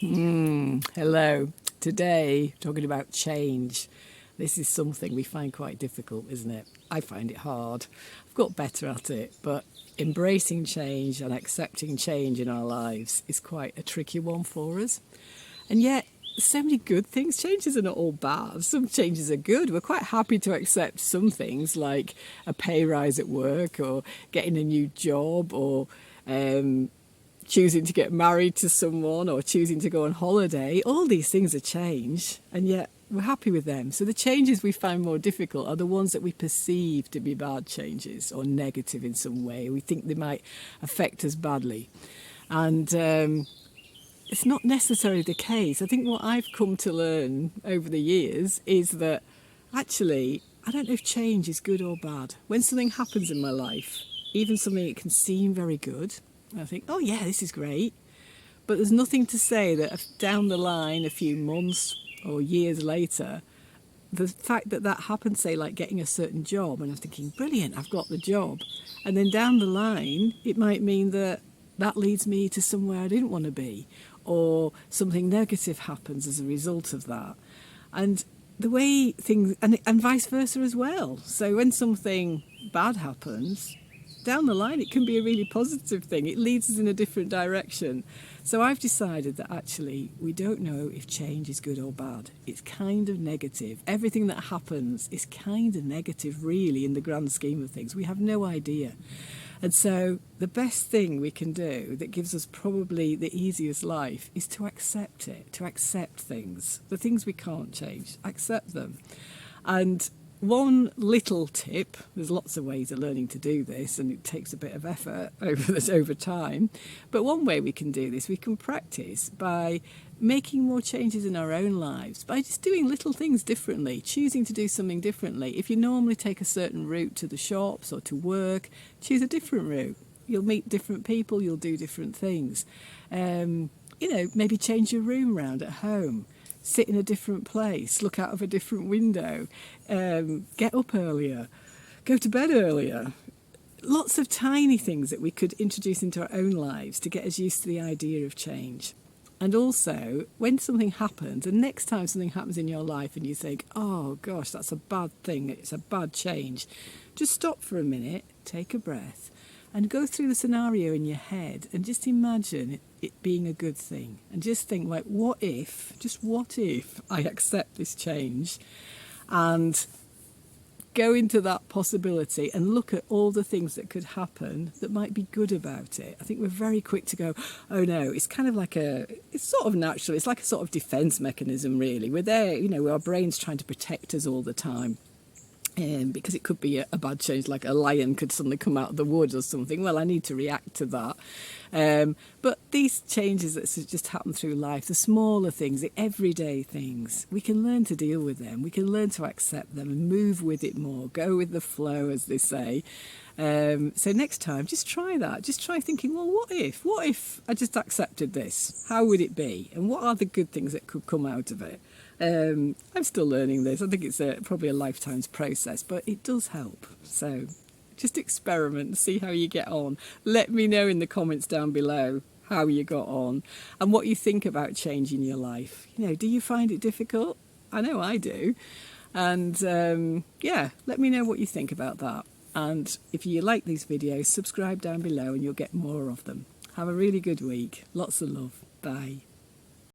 Hello. Today, talking about change. This is something we find quite difficult, isn't it? I find it hard. I've got better at it, but embracing change and accepting change in our lives is quite a tricky one for us. And yet, so many good things. Changes are not all bad. Some changes are good. We're quite happy to accept some things like a pay rise at work or getting a new job or choosing to get married to someone or choosing to go on holiday. All these things are change, and yet we're happy with them. So the changes we find more difficult are the ones that we perceive to be bad changes or negative in some way. We think they might affect us badly. And it's not necessarily the case. I think what I've come to learn over the years is that actually, I don't know if change is good or bad. When something happens in my life, even something that can seem very good, I think, oh yeah, this is great. But there's nothing to say that down the line, a few months or years later, the fact that that happened, say, like getting a certain job, and I'm thinking, brilliant, I've got the job. And then down the line, it might mean that that leads me to somewhere I didn't want to be, or something negative happens as a result of that. And the way things, and vice versa as well. So when something bad happens, down the line, it can be a really positive thing. It leads us in a different direction. So I've decided that actually we don't know if change is good or bad. It's kind of negative. Everything that happens is kind of negative, really, in the grand scheme of things. We have no idea. And so the best thing we can do that gives us probably the easiest life is to accept it, to accept things. The things we can't change, accept them. And one little tip, there's lots of ways of learning to do this, and it takes a bit of effort over time, but one way we can do this, we can practice by making more changes in our own lives, by just doing little things differently, choosing to do something differently. If you normally take a certain route to the shops or to work, choose a different route. You'll meet different people, you'll do different things. Maybe change your room round at home. Sit in a different place, look out of a different window, get up earlier, go to bed earlier. Lots of tiny things that we could introduce into our own lives to get us used to the idea of change. And also, when something happens, and next time something happens in your life and you think, oh gosh, that's a bad thing, it's a bad change, just stop for a minute, take a breath, and go through the scenario in your head and just imagine it being a good thing. And just think, like, what if I accept this change and go into that possibility and look at all the things that could happen that might be good about it. I think we're very quick to go, oh no, it's kind of like it's sort of natural. It's like a sort of defence mechanism, really. We're there, our brain's trying to protect us all the time. Because it could be a bad change, like a lion could suddenly come out of the woods or something. Well, I need to react to that. But these changes that just happen through life, the smaller things, the everyday things, we can learn to deal with them. We can learn to accept them and move with it more, go with the flow, as they say. So next time, just try that. Just try thinking, well, what if I just accepted this? How would it be? And what are the good things that could come out of it? I'm still learning this. I think it's probably a lifetime's process, but it does help. So just experiment and see how you get on. Let me know in the comments down below how you got on and what you think about change in your life. Do you find it difficult? I know I do. And let me know what you think about that. And if you like these videos, subscribe down below and you'll get more of them. Have a really good week. Lots of love. Bye.